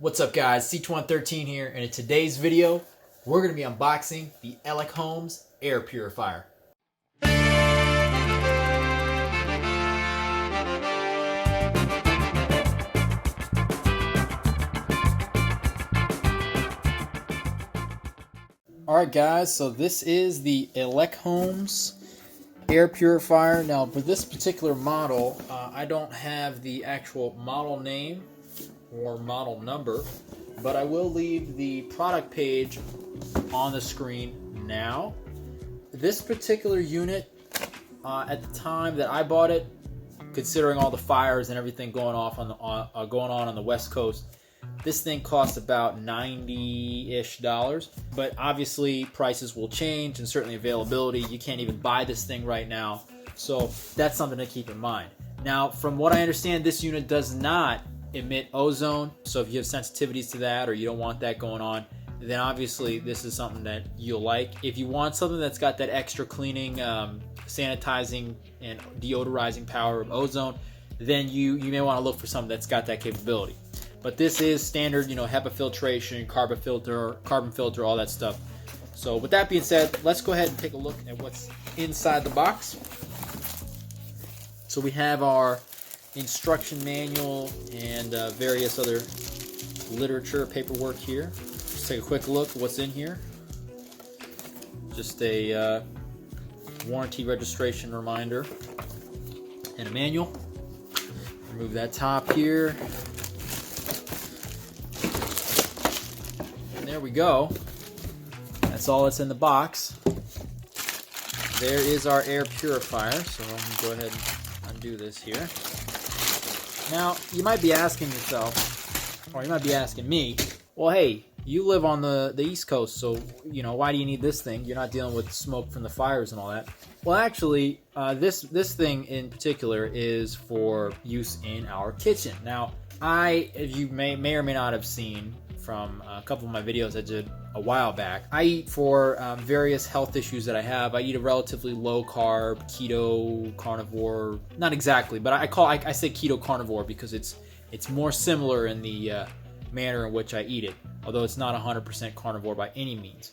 What's up guys, C2113 here, and in today's video, we're going to be unboxing the Elechomes Air Purifier. Alright guys, so this is the Elechomes Air Purifier. Now for this particular model, I don't have the actual model name or model number, but I will leave the product page on the screen now. This particular unit, at the time that I bought it, considering all the fires and everything going on the West Coast, this thing cost about $90-ish, but obviously prices will change and certainly availability. You can't even buy this thing right now, so that's something to keep in mind. Now, from what I understand, this unit does not emit ozone, so if you have sensitivities to that or you don't want that going on, then obviously this is something that you'll like. If you want something that's got that extra cleaning, sanitizing and deodorizing power of ozone, then you may want to look for something that's got that capability. But this is standard, HEPA filtration, carbon filter, all that stuff. So with that being said, let's go ahead and take a look at what's inside the box. So we have our instruction manual and various other literature, paperwork here. Let's take a quick look at what's in here. Just a warranty registration reminder and a manual. Remove that top here. And there we go. That's all that's in the box. There is our air purifier. So I'm going to go ahead and undo this here. Now, you might be asking yourself, or you might be asking me, well, hey, you live on the East Coast, so, why do you need this thing? You're not dealing with smoke from the fires and all that. Well, actually, this thing in particular is for use in our kitchen. Now, as you may or may not have seen from a couple of my videos I did a while back, I eat for various health issues that I have. I eat a relatively low carb, keto, carnivore, not exactly, but I say keto carnivore because it's more similar in the manner in which I eat it, although it's not 100% carnivore by any means.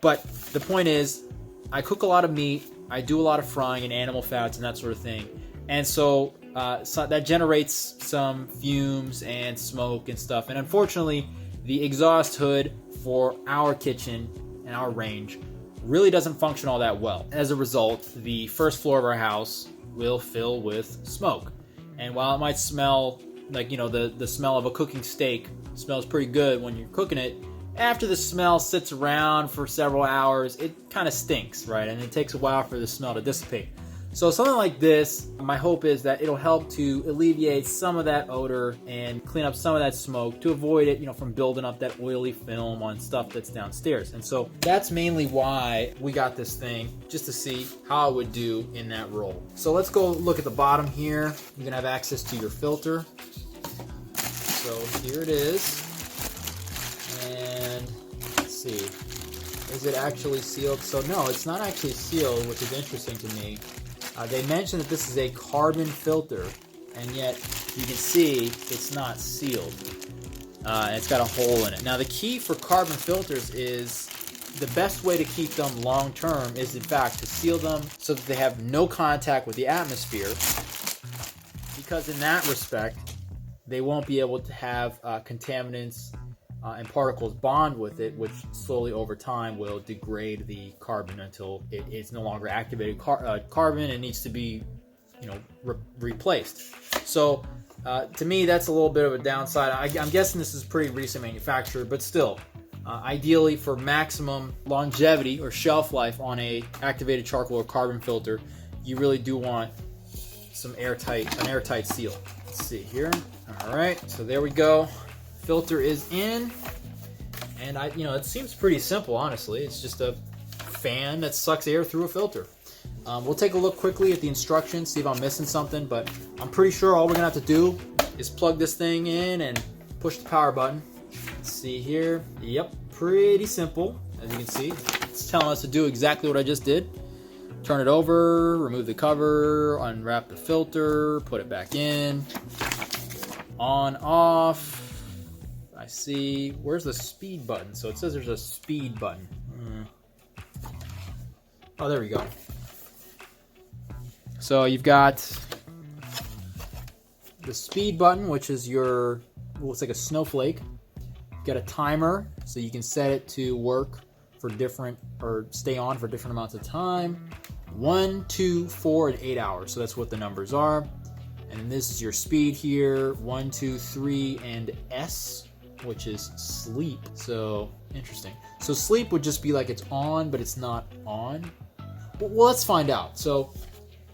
But the point is, I cook a lot of meat, I do a lot of frying and animal fats and that sort of thing, and so that generates some fumes and smoke and stuff, and unfortunately the exhaust hood for our kitchen and our range really doesn't function all that well. As a result, the first floor of our house will fill with smoke. And while it might smell like, the smell of a cooking steak smells pretty good when you're cooking it, after the smell sits around for several hours, it kind of stinks, right? And it takes a while for the smell to dissipate. So something like this, my hope is that it'll help to alleviate some of that odor and clean up some of that smoke to avoid it, from building up that oily film on stuff that's downstairs. And so that's mainly why we got this thing, just to see how it would do in that role. So let's go look at the bottom here. You're gonna have access to your filter. So here it is. And let's see, is it actually sealed? So no, it's not actually sealed, which is interesting to me. They mentioned that this is a carbon filter, and yet you can see it's not sealed. It's got a hole in it. Now the key for carbon filters is the best way to keep them long term is in fact to seal them so that they have no contact with the atmosphere, because in that respect they won't be able to have contaminants and particles bond with it, which slowly over time will degrade the carbon until it's no longer activated carbon and needs to be, replaced. So to me, that's a little bit of a downside. I'm guessing this is pretty recent manufacture, but still, ideally for maximum longevity or shelf life on a activated charcoal or carbon filter, you really do want an airtight seal. Let's see here. All right, so there we go. Filter is in, and it seems pretty simple, honestly. It's just a fan that sucks air through a filter. We'll take a look quickly at the instructions, see if I'm missing something, but I'm pretty sure all we're gonna have to do is plug this thing in and push the power button. Let's see here. Yep, pretty simple. As you can see, it's telling us to do exactly what I just did. Turn it over, remove the cover, unwrap the filter, put it back in, on, off. I see, where's the speed button? So it says there's a speed button. Oh, there we go. So you've got the speed button, which is your, looks like a snowflake. You've got a timer, so you can set it to work for different, or stay on for different amounts of time. 1, 2, 4, and 8 hours. So that's what the numbers are. And this is your speed here, 1, 2, 3, and S, which is sleep. So interesting. So sleep would just be like it's on, but it's not on. Well, let's find out. So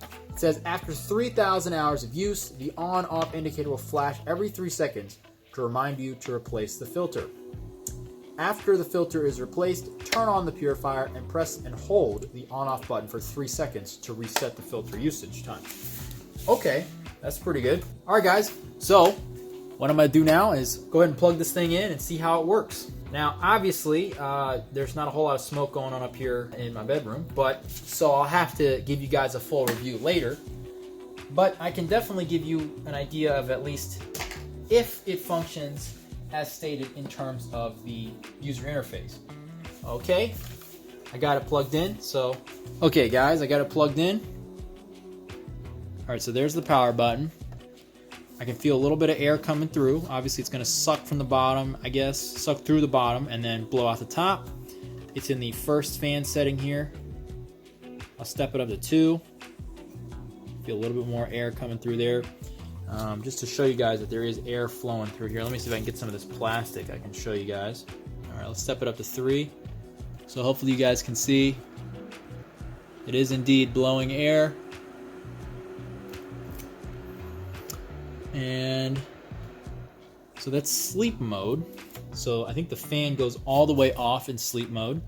it says after 3,000 hours of use, the on-off indicator will flash every 3 seconds to remind you to replace the filter. After the filter is replaced, turn on the purifier and press and hold the on-off button for 3 seconds to reset the filter usage time. Okay, that's pretty good. All right, guys. So what I'm going to do now is go ahead and plug this thing in and see how it works. Now, obviously, there's not a whole lot of smoke going on up here in my bedroom, but so I'll have to give you guys a full review later. But I can definitely give you an idea of at least if it functions as stated in terms of the user interface. Okay, I got it plugged in. So, okay, guys, I got it plugged in. All right, so there's the power button. I can feel a little bit of air coming through. Obviously, it's going to suck from the bottom, I guess, suck through the bottom and then blow out the top. It's in the first fan setting here. I'll step it up to 2. Feel a little bit more air coming through there. Just to show you guys that there is air flowing through here. Let me see if I can get some of this plastic. I can show you guys. All right, let's step it up to 3. So hopefully you guys can see it is indeed blowing air. And so that's sleep mode. So I think the fan goes all the way off in sleep mode.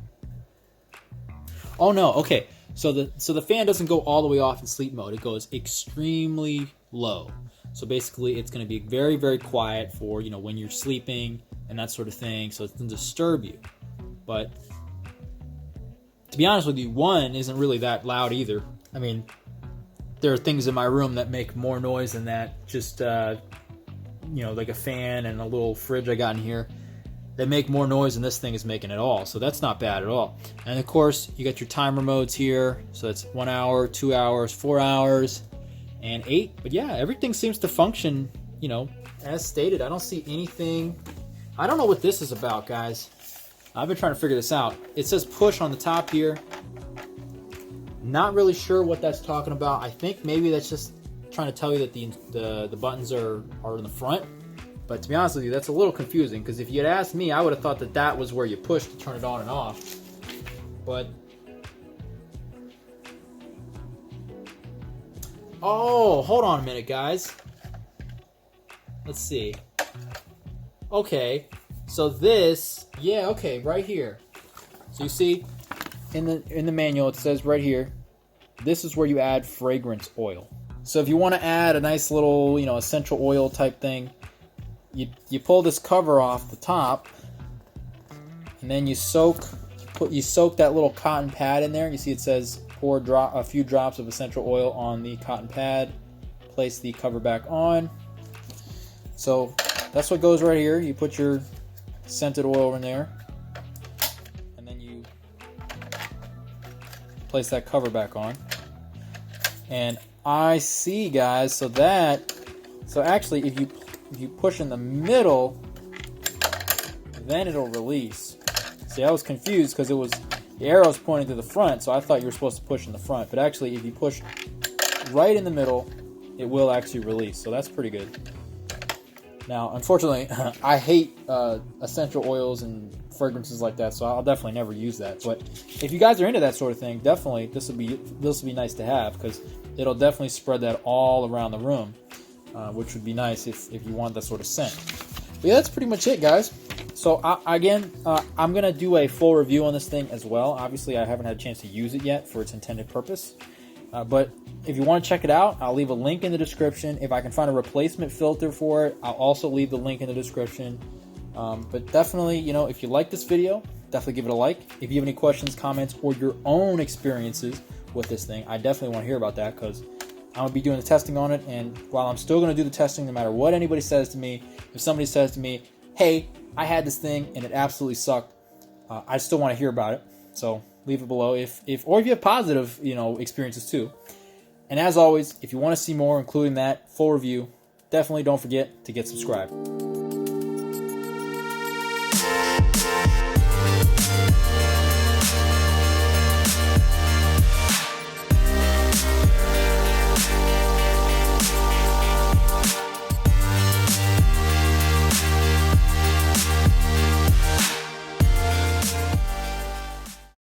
Oh no, okay. So the fan doesn't go all the way off in sleep mode. It goes extremely low. So basically it's going to be very, very quiet for, you know, when you're sleeping and that sort of thing, so it doesn't disturb you. But to be honest with you, 1 isn't really that loud either. I mean, there are things in my room that make more noise than that. Just, you know, like a fan and a little fridge I got in here that make more noise than this thing is making at all. So that's not bad at all. And of course, you got your timer modes here. So it's 1 hour, 2 hours, 4 hours, and 8. But yeah, everything seems to function, you know, as stated. I don't see anything. I don't know what this is about, guys. I've been trying to figure this out. It says push on the top here. Not really sure what that's talking about. I think maybe that's just trying to tell you that the buttons are in the front. But to be honest with you, that's a little confusing, because if you had asked me, I would have thought that that was where you push to turn it on and off. But oh, hold on a minute, guys. Let's see. Okay, so this, yeah, okay, right here. So you see, in the manual, it says right here, this is where you add fragrance oil. So if you want to add a nice little, you know, essential oil type thing, you pull this cover off the top, and then you soak that little cotton pad in there. You see it says pour a few drops of essential oil on the cotton pad. Place the cover back on. So that's what goes right here. You put your scented oil in there, and then you place that cover back on. And I see, guys, so actually if you push in the middle, then it'll release. See, I was confused because the arrow's pointing to the front, so I thought you were supposed to push in the front. But actually, if you push right in the middle, it will actually release. So that's pretty good. Now, unfortunately, I hate essential oils and fragrances like that, so I'll definitely never use that. But if you guys are into that sort of thing, definitely this will be nice to have, because it'll definitely spread that all around the room, which would be nice if you want that sort of scent. But yeah, that's pretty much it, guys. So I'm gonna do a full review on this thing as well. Obviously, I haven't had a chance to use it yet for its intended purpose, but if you want to check it out, I'll leave a link in the description. If I can find a replacement filter for it, I'll also leave the link in the description. But definitely, you know, if you like this video, definitely give it a like. If you have any questions, comments, or your own experiences with this thing, I definitely want to hear about that, because I'm going to be doing the testing on it. And while I'm still going to do the testing, no matter what anybody says to me, if somebody says to me, hey, I had this thing and it absolutely sucked. I still want to hear about it, so leave it below if or if you have positive, experiences too. And as always, if you want to see more, including that full review, definitely don't forget to get subscribed.